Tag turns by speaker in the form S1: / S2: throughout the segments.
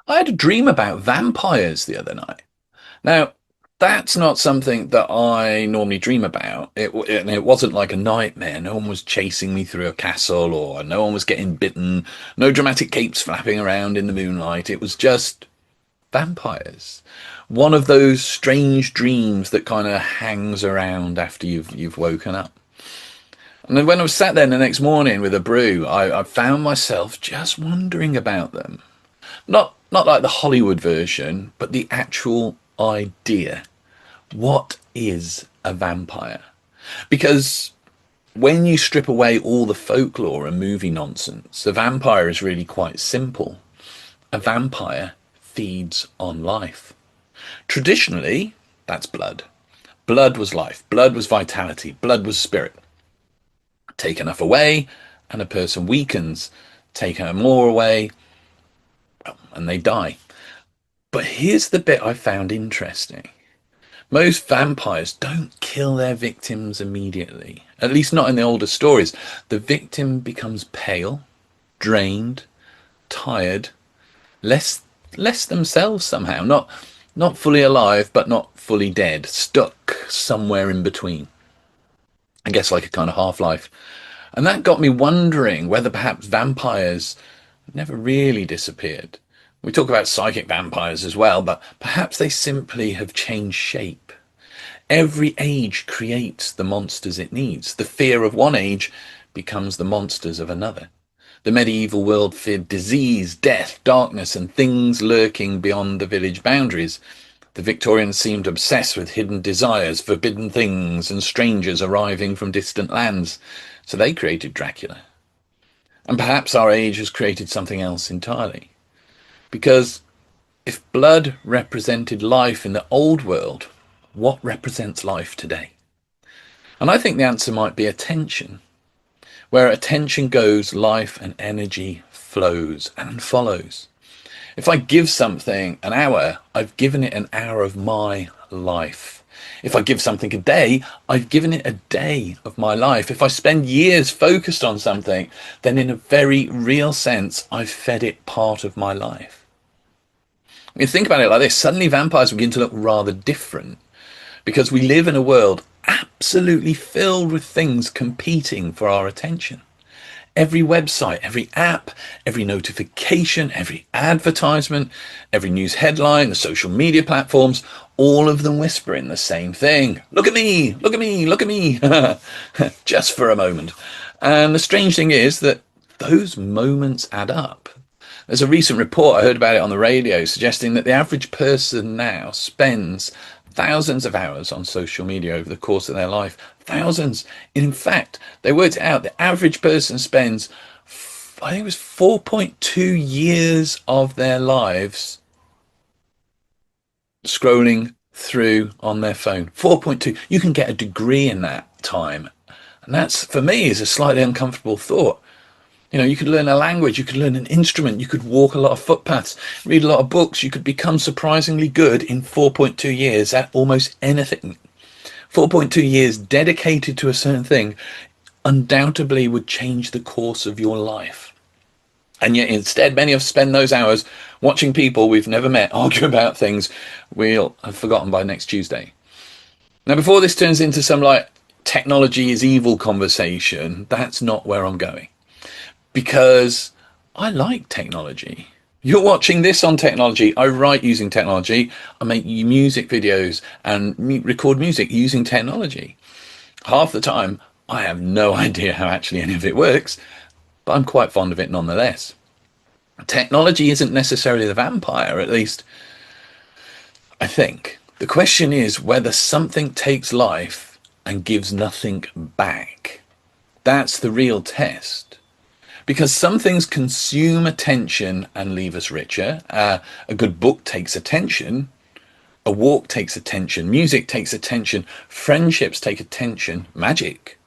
S1: I had a dream about vampires the other night. Now, that's not something that I normally dream about. And it wasn't like a nightmare. No one was chasing me through a castle, or no one was getting bitten. No dramatic capes flapping around in the moonlight. It was just vampires. One of those strange dreams that kind of hangs around after you've woken up. And then when I was sat there the next morning with a brew, I found myself just wondering about them. Not like the Hollywood version, but the actual idea. What is a vampire? Because when you strip away all the folklore and movie nonsense, a vampire is really quite simple. A vampire feeds on life. Traditionally, that's blood. Blood was life. Blood was vitality. Blood was spirit. Take enough away, and a person weakens. Take more away, and they die. But here's the bit I found interesting. Most vampires don't kill their victims immediately, at least not in the older stories. The victim becomes pale, drained, tired, less themselves somehow, not fully alive, but not fully dead, stuck somewhere in between. I guess like a kind of half-life. And that got me wondering whether perhaps vampires never really disappeared. We talk about psychic vampires as well, but perhaps they simply have changed shape. Every age creates the monsters it needs. The fear of one age becomes the monsters of another. The medieval world feared disease, death, darkness, and things lurking beyond the village boundaries. The Victorians seemed obsessed with hidden desires, forbidden things, and strangers arriving from distant lands. So they created Dracula. And perhaps our age has created something else entirely. Because if blood represented life in the old world, what represents life today? And I think the answer might be attention. Where attention goes, life and energy flows and follows. If I give something an hour, I've given it an hour of my life. If I give something a day, I've given it a day of my life. If I spend years focused on something, then in a very real sense, I've fed it part of my life. You think about it like this, suddenly vampires begin to look rather different because we live in a world absolutely filled with things competing for our attention. Every website, every app, every notification, every advertisement, every news headline, the social media platforms, all of them whispering the same thing. Look at me, look at me, look at me, just for a moment. And the strange thing is that those moments add up. There's a recent report, I heard about it on the radio, suggesting that the average person now spends thousands of hours on social media over the course of their life. Thousands. In fact, they worked it out. The average person spends, I think it was 4.2 years of their lives scrolling through on their phone. 4.2. You can get a degree in that time. And that's, for me, is a slightly uncomfortable thought. You know, you could learn a language, you could learn an instrument, you could walk a lot of footpaths, read a lot of books, you could become surprisingly good in 4.2 years at almost anything. 4.2 years dedicated to a certain thing undoubtedly would change the course of your life. And yet instead, many of us spend those hours watching people we've never met argue about things we'll have forgotten by next Tuesday. Now, before this turns into some like technology is evil conversation, that's not where I'm going. Because I like technology. You're watching this on technology. I write using technology. I make music videos and record music using technology. Half the time, I have no idea how actually any of it works, but I'm quite fond of it nonetheless. Technology isn't necessarily the vampire, at least I think. The question is whether something takes life and gives nothing back. That's the real test. Because some things consume attention and leave us richer. A good book takes attention. A walk takes attention. Music takes attention. Friendships take attention. Magic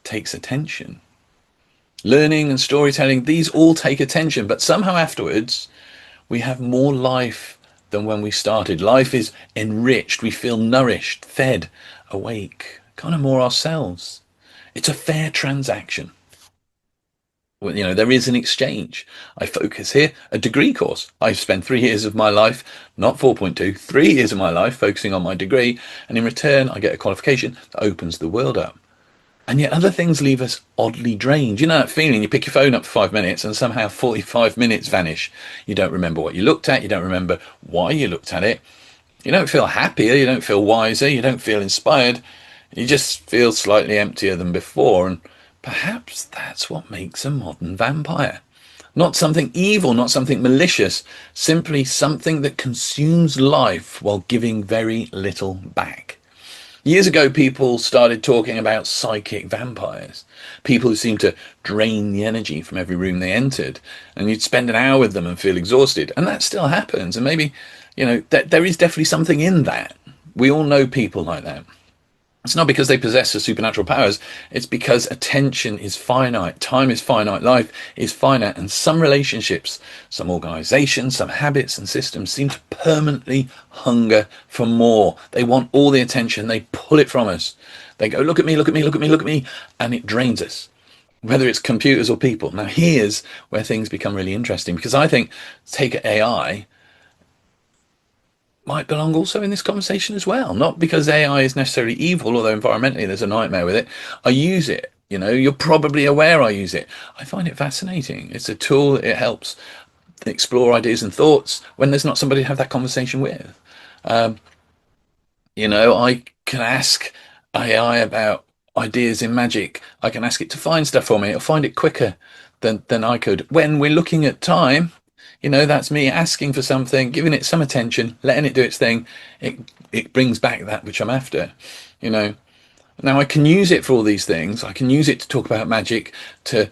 S1: takes attention. Learning and storytelling, these all take attention. But somehow afterwards, we have more life than when we started. Life is enriched. We feel nourished, fed, awake, kind of more ourselves. It's a fair transaction. Well, there is an exchange. I focus here, a degree course. I've spent 3 years of my life, not 4.2, 3 years of my life focusing on my degree. And in return, I get a qualification that opens the world up. And yet other things leave us oddly drained. You know that feeling, you pick your phone up for 5 minutes and somehow 45 minutes vanish. You don't remember what you looked at. You don't remember why you looked at it. You don't feel happier. You don't feel wiser. You don't feel inspired. You just feel slightly emptier than before. And perhaps that's what makes a modern vampire. Not something evil, not something malicious, simply something that consumes life while giving very little back. Years ago, people started talking about psychic vampires, people who seemed to drain the energy from every room they entered, and you'd spend an hour with them and feel exhausted. And that still happens. And maybe, there is definitely something in that. We all know people like that. It's not because they possess the supernatural powers. It's because attention is finite. Time is finite. Life is finite. And some relationships, some organizations, some habits and systems seem to permanently hunger for more. They want all the attention. They pull it from us. They go, look at me, look at me, look at me, look at me. And it drains us, whether it's computers or people. Now, here's where things become really interesting, because I think, take AI, might belong also in this conversation as well. Not because AI is necessarily evil, although environmentally there's a nightmare with it. I use it. You're probably aware I use it. I find it fascinating. It's a tool. It helps explore ideas and thoughts when there's not somebody to have that conversation with. I can ask AI about ideas in magic. I can ask it to find stuff for me. It'll find it quicker than I could. When we're looking at time, that's me asking for something, giving it some attention, letting it do its thing. It brings back that which I'm after. Now I can use it for all these things. I can use it to talk about magic, to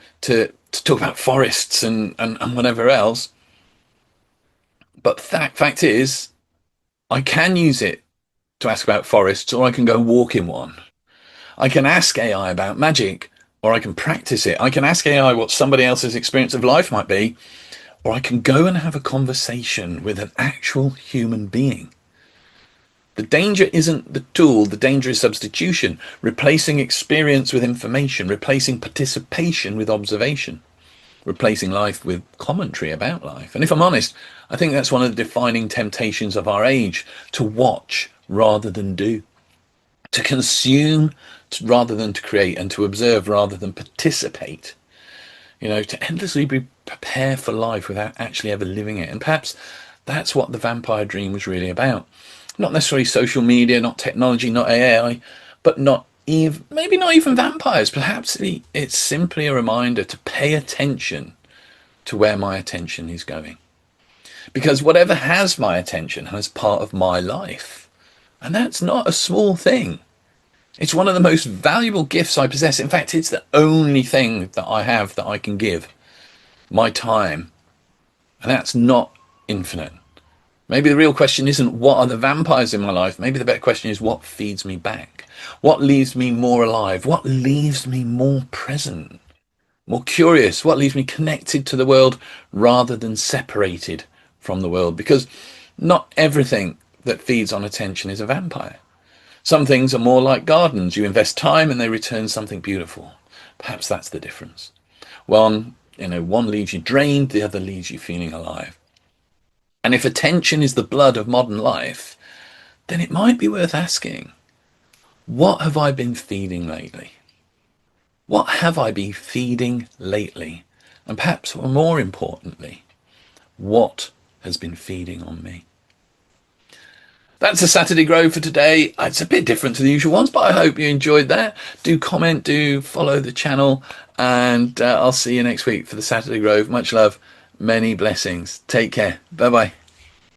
S1: talk about forests and whatever else. But fact is, I can use it to ask about forests, or I can go walk in one. I can ask AI about magic, or I can practice it. I can ask AI what somebody else's experience of life might be, or I can go and have a conversation with an actual human being. The danger isn't the tool, the danger is substitution, replacing experience with information, replacing participation with observation, replacing life with commentary about life. And if I'm honest, I think that's one of the defining temptations of our age, to watch rather than do, to consume rather than to create, and to observe rather than participate. To endlessly prepare for life without actually ever living it. And perhaps that's what the vampire dream was really about. Not necessarily social media, not technology, not AI, but maybe not even vampires. Perhaps it's simply a reminder to pay attention to where my attention is going. Because whatever has my attention has part of my life. And that's not a small thing. It's one of the most valuable gifts I possess. In fact, it's the only thing that I have that I can give. My time. And that's not infinite. Maybe the real question isn't what are the vampires in my life. Maybe the better question is what feeds me back. What leaves me more alive? What leaves me more present? More curious? What leaves me connected to the world rather than separated from the world? Because not everything that feeds on attention is a vampire. Some things are more like gardens. You invest time and they return something beautiful. Perhaps that's the difference. One leaves you drained, the other leaves you feeling alive. And if attention is the blood of modern life, then it might be worth asking, what have I been feeding lately? What have I been feeding lately? And perhaps more importantly, what has been feeding on me? That's a Saturday Grow for today. It's a bit different to the usual ones, but I hope you enjoyed that. Do comment, do follow the channel, and I'll see you next week for the Saturday Grove. Much love, many blessings. Take care. Bye-bye.